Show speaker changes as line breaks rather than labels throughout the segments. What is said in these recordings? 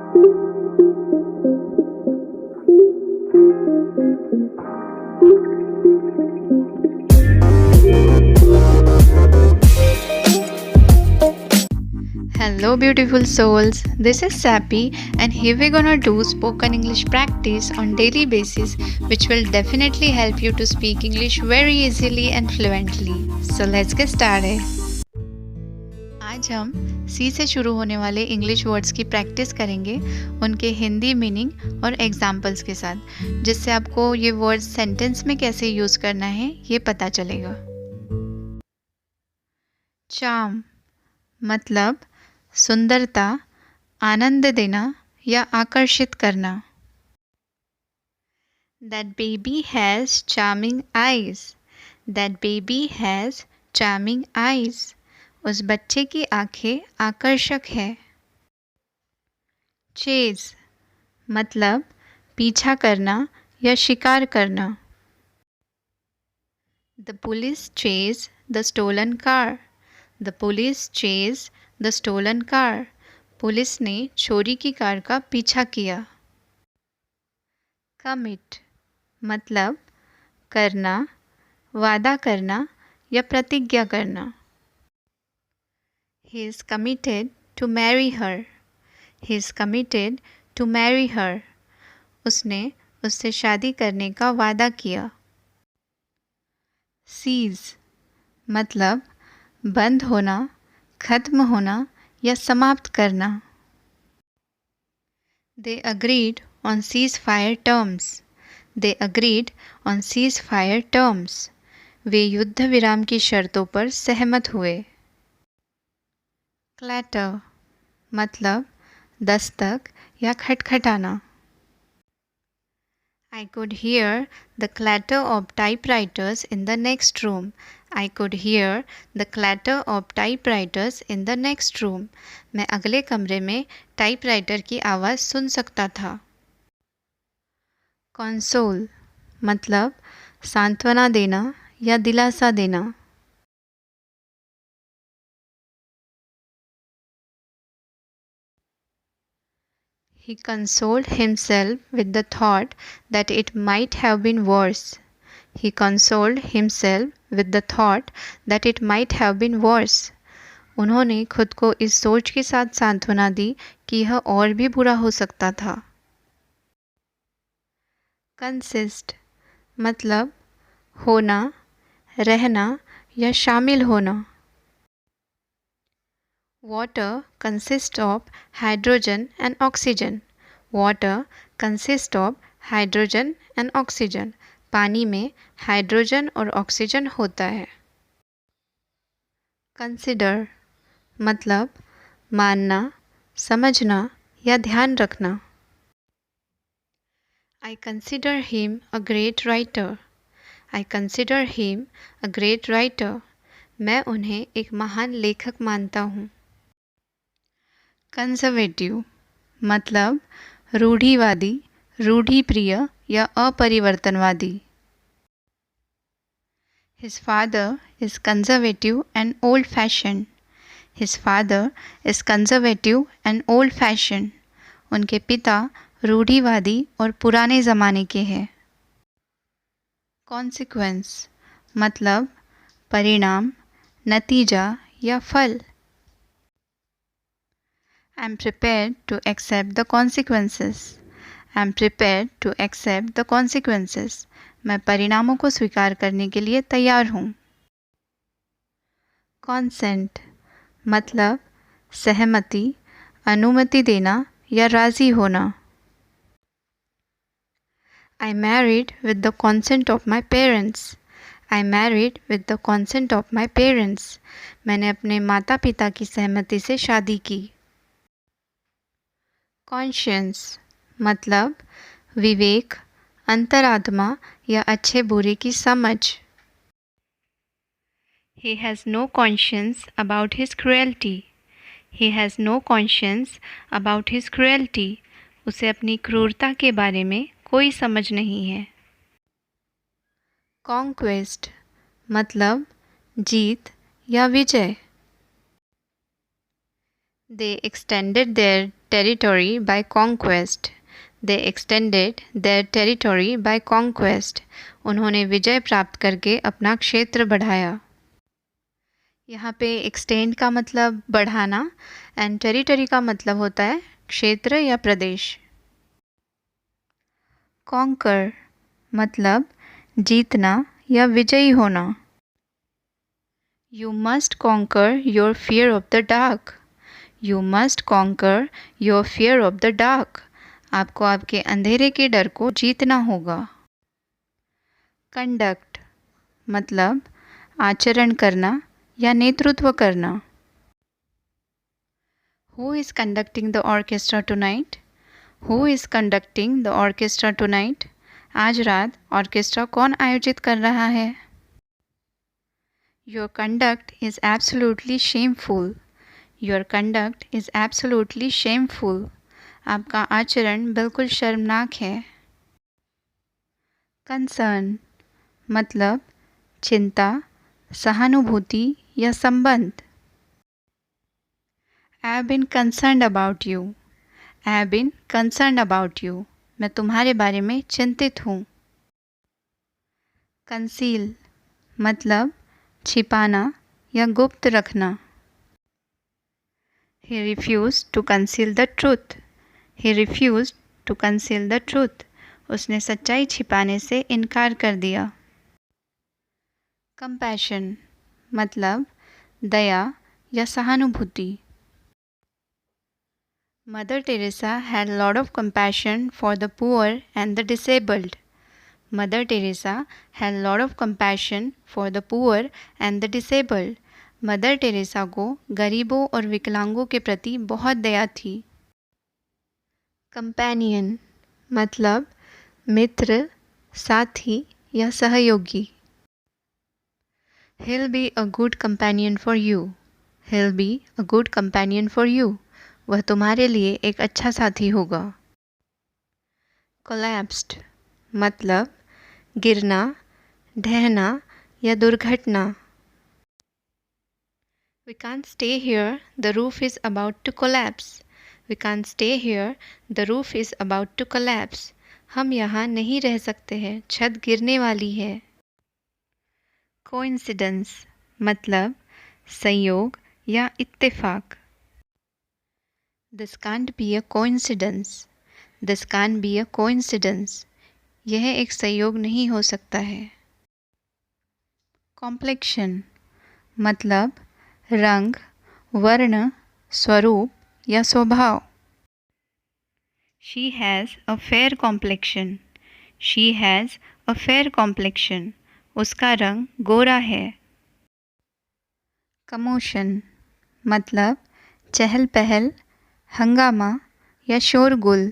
Hello, beautiful souls. This is Sapy, and here we're gonna do spoken English practice on daily basis, which will definitely help you to speak English very easily and fluently. So let's get started. आज हम सी से शुरू होने वाले English words की practice करेंगे, उनके Hindi meaning और एग्जाम्पल्स के साथ, जिससे आपको ये वर्ड्स सेंटेंस में कैसे यूज़ करना है ये पता चलेगा। चार्म मतलब सुंदरता, आनंद देना या आकर्षित करना। That baby has charming eyes. That baby has charming eyes. उस बच्चे की आंखें आकर्षक है। Chase मतलब पीछा करना या शिकार करना। The police chased the stolen car. The police chased the stolen car. Police ने चोरी की कार का पीछा किया। Commit मतलब करना, वादा करना या प्रतिज्ञा करना। He is committed to marry her. He is committed to marry her. उसने उससे शादी करने का वादा किया। Cease मतलब बंद होना, खत्म होना या समाप्त करना। They agreed on ceasefire terms. They agreed on ceasefire terms. वे युद्ध विराम की शर्तों पर सहमत हुए। Clatter मतलब दस्तक या खटखटाना। I could hear the clatter of typewriters in the next room. I could hear the clatter of typewriters in the next room. मैं अगले कमरे में टाइपराइटर की आवाज़ सुन सकता था। Console मतलब सांत्वना देना या दिलासा देना। He consoled himself with the thought that it might have been worse. He consoled himself with the thought that it might have been worse. उन्होंने खुद को इस सोच के साथ सांत्वना दी कि यह और भी बुरा हो सकता था। Consist मतलब होना, रहना या शामिल होना। Water consists of hydrogen and oxygen. Water consists of hydrogen and oxygen. पानी में हाइड्रोजन और ऑक्सीजन होता है। Consider मतलब मानना, समझना या ध्यान रखना। I consider him a great writer. I consider him a great writer. मैं उन्हें एक महान लेखक मानता हूँ। कंजर्वेटिव मतलब रूढ़िवादी, रूढ़िप्रिय या अपरिवर्तनवादी। His father is conservative and old-fashioned. His father is conservative and old-fashioned. उनके पिता रूढ़िवादी और पुराने ज़माने के हैं। Consequence मतलब परिणाम, नतीजा या फल। I am prepared to accept the consequences. I am prepared to accept the consequences. मैं परिणामों को स्वीकार करने के लिए तैयार हूँ। Consent मतलब सहमति, अनुमति देना या राज़ी होना। I married with the consent of my parents. I married with the consent of my parents. मैंने अपने माता पिता की सहमति से शादी की। Conscience मतलब विवेक, अंतरात्मा या अच्छे बुरे की समझ। He has no conscience about his cruelty. He has no conscience about his cruelty. उसे अपनी क्रूरता के बारे में कोई समझ नहीं है। Conquest मतलब जीत या विजय। They extended their territory by conquest. They extended their territory by conquest. उन्होंने विजय प्राप्त करके अपना क्षेत्र बढ़ाया. यहाँ पे extend का मतलब बढ़ाना and territory का मतलब होता है क्षेत्र या प्रदेश. Conquer मतलब जीतना या विजयी होना. You must conquer your fear of the dark. You must conquer your fear of the dark. आपको आपके अंधेरे के डर को जीतना होगा. Conduct मतलब आचरण करना या नेतृत्व करना. Who is conducting the orchestra tonight? Who is conducting the orchestra tonight? आज रात ऑर्केस्ट्रा कौन आयोजित कर रहा है? Your conduct is absolutely shameful. Your conduct is absolutely shameful. आपका आचरण बिल्कुल शर्मनाक है. Concern मतलब चिंता, सहानुभूति या संबंध. I have been concerned about you. I have been concerned about you. मैं तुम्हारे बारे में चिंतित हूँ. Conceal मतलब छिपाना या गुप्त रखना. He refused to conceal the truth. He refused to conceal the truth. उसने सच्चाई छिपाने से इनकार कर दिया. Compassion मतलब दया या सहानुभूति. Mother Teresa had a lot of compassion for the poor and the disabled. Mother Teresa had a lot of compassion for the poor and the disabled. Mother Teresa को गरीबों और विकलांगों के प्रति बहुत दया थी. कंपेनियन मतलब मित्र, साथी या सहयोगी. He'll be a good companion for you. He'll be a good companion for you. वह तुम्हारे लिए एक अच्छा साथी होगा. Collapsed मतलब गिरना, ढहना या दुर्घटना. We can't stay here, the roof is about to collapse. We can't stay here, the roof is about to collapse. हम यहाँ नहीं रह सकते हैं, छत गिरने वाली है. Coincidence मतलब संयोग या इत्तेफाक. This can't be a coincidence. This can't be a coincidence. यह एक संयोग नहीं हो सकता है. Complexion मतलब रंग, वर्ण, स्वरूप या स्वभाव. She has a fair complexion. She has a fair complexion. उसका रंग गोरा है. Commotion मतलब चहल पहल, हंगामा या शोरगुल.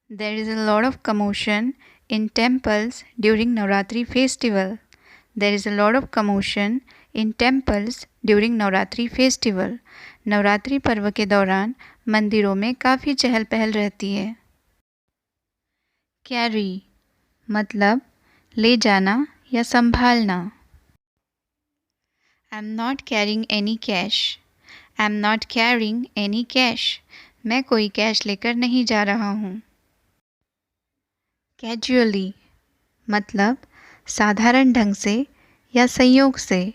There is a lot of commotion in temples during Navratri festival. There is a lot of commotion in temples during Navratri festival. Navratri पर्व के दौरान मंदिरों में काफ़ी चहल पहल रहती है. Carry मतलब ले जाना या संभालना. I'm not carrying any cash. I'm not carrying any cash. मैं कोई कैश लेकर नहीं जा रहा हूँ. Casually मतलब साधारण ढंग से या संयोग से.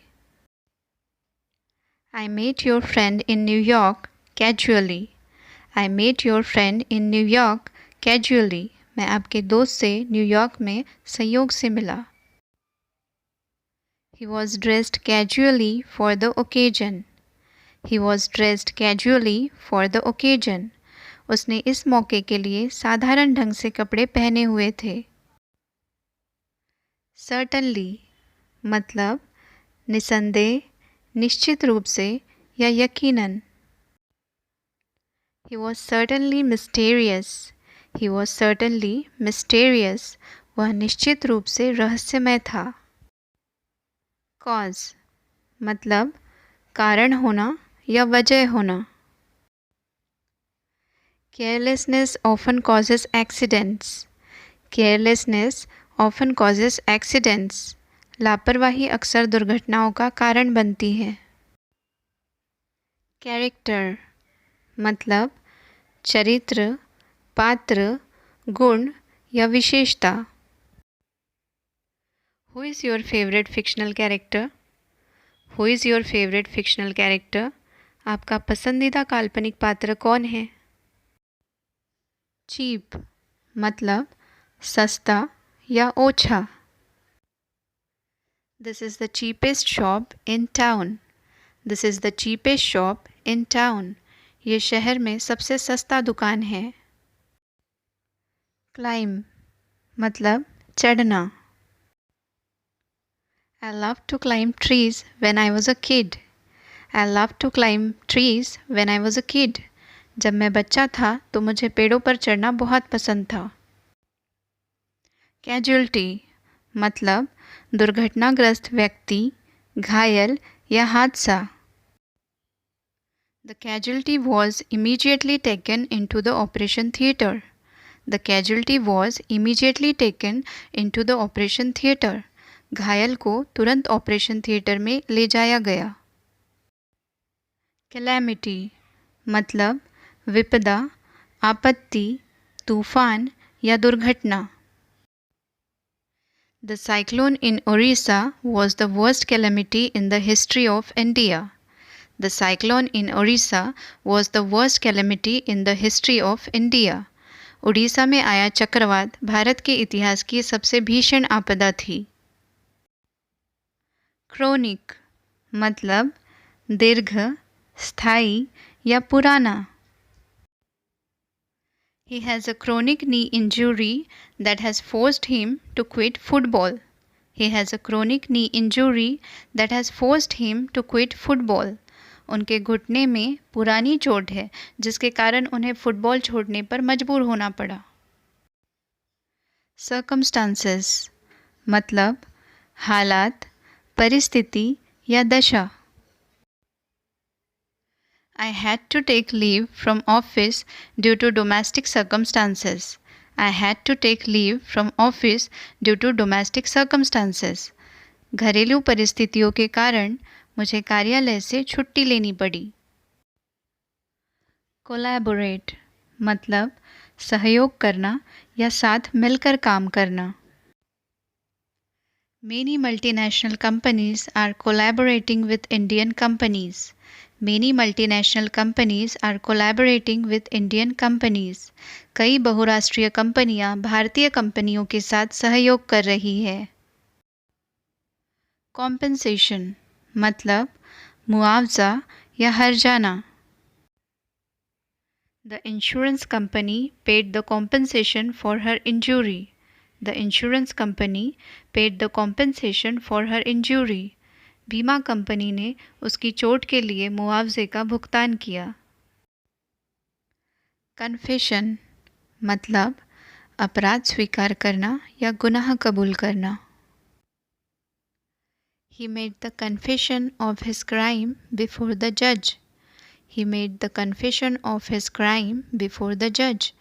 I met your friend in New York casually. I met your friend in New York casually. मैं आपके दोस्त से न्यूयॉर्क में संयोग से मिला. He was dressed casually for the occasion. He was dressed casually for the occasion. उसने इस मौके के लिए साधारण ढंग से कपड़े पहने हुए थे. Certainly मतलब निसंदेह, निश्चित रूप से या यकीनन. He was certainly mysterious. He was certainly mysterious. वह निश्चित रूप से रहस्यमय था. Cause मतलब कारण होना या वजह होना. Carelessness often causes accidents. Carelessness often causes accidents. लापरवाही अक्सर दुर्घटनाओं का कारण बनती है. Character मतलब चरित्र, पात्र, गुण या विशेषता। Who is your favourite fictional character? Who is your favourite fictional character? आपका पसंदीदा काल्पनिक पात्र कौन है? चीप मतलब सस्ता या ओछा। This is the cheapest shop in town. This is the cheapest shop in town. ये शहर में सबसे सस्ता दुकान है। क्लाइम मतलब चढ़ना। I loved to climb trees when I was a kid. I loved to climb trees when I was a kid. जब मैं बच्चा था तो मुझे पेड़ों पर चढ़ना बहुत पसंद था। कैजुअल्टी मतलब दुर्घटनाग्रस्त व्यक्ति, घायल या हादसा। The casualty was immediately taken into the operation theatre. The casualty was immediately taken into the operation theatre. घायल को तुरंत ऑपरेशन थिएटर में ले जाया गया। कैलेमिटी मतलब विपदा, आपत्ति, तूफान या दुर्घटना। The cyclone in Orissa was the worst calamity in the history of India. The cyclone in Orissa was the worst calamity in the history of India. Orissa में आया चक्रवात भारत के इतिहास की सबसे भीषण आपदा थी। क्रोनिक मतलब दीर्घ, स्थायी या पुराना। He has a chronic knee injury that has forced him to quit football. He has a chronic knee injury that has forced him to quit football. उनके घुटने में पुरानी चोट है जिसके कारण उन्हें फुटबॉल छोड़ने पर मजबूर होना पड़ा। Circumstances मतलब हालात, परिस्थिति या दशा। I had to take leave from office due to domestic circumstances. I had to take leave from office due to domestic circumstances. घरेलू परिस्थितियों के कारण मुझे कार्यालय से छुट्टी लेनी पड़ी। Collaborate मतलब सहयोग करना या साथ मिलकर काम करना। Many multinational companies are collaborating with Indian companies. Many multinational companies are collaborating with Indian companies. कई बहुराष्ट्रीय कंपनियां भारतीय कंपनियों के साथ सहयोग कर रही है। Compensation मतलब मुआवजा या हर्जाना। The insurance company paid the compensation for her injury. The insurance company paid the compensation for her injury. बीमा कंपनी ने उसकी चोट के लिए मुआवजे का भुगतान किया। कन्फेशन मतलब अपराध स्वीकार करना या गुनाह कबूल करना। He made the confession of his crime before the judge. He made the confession of his crime before the judge.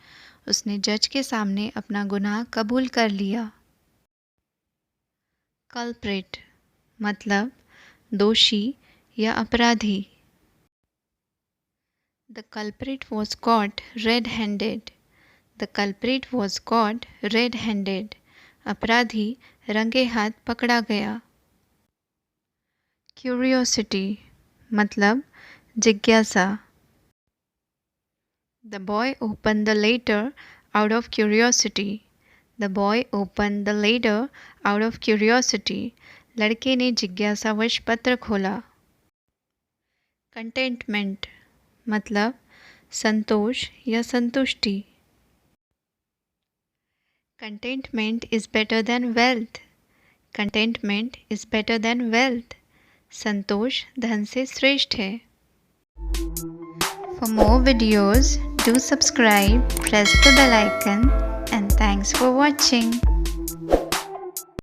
उसने जज के सामने अपना गुनाह कबूल कर लिया। Culprit मतलब दोषी या अपराधी। The culprit was caught red-handed. The culprit was caught red-handed. अपराधी रंगे हाथ पकड़ा गया। Curiosity मतलब जिज्ञासा। The boy opened the letter out of curiosity. The boy opened the letter out of curiosity. लड़के ने जिज्ञासावश पत्र खोला। Contentment मतलब संतोष या संतुष्टि। Contentment is better than wealth. Contentment is better than wealth. संतोष धन से श्रेष्ठ है। For more videos, do subscribe, press the bell icon, and thanks for watching.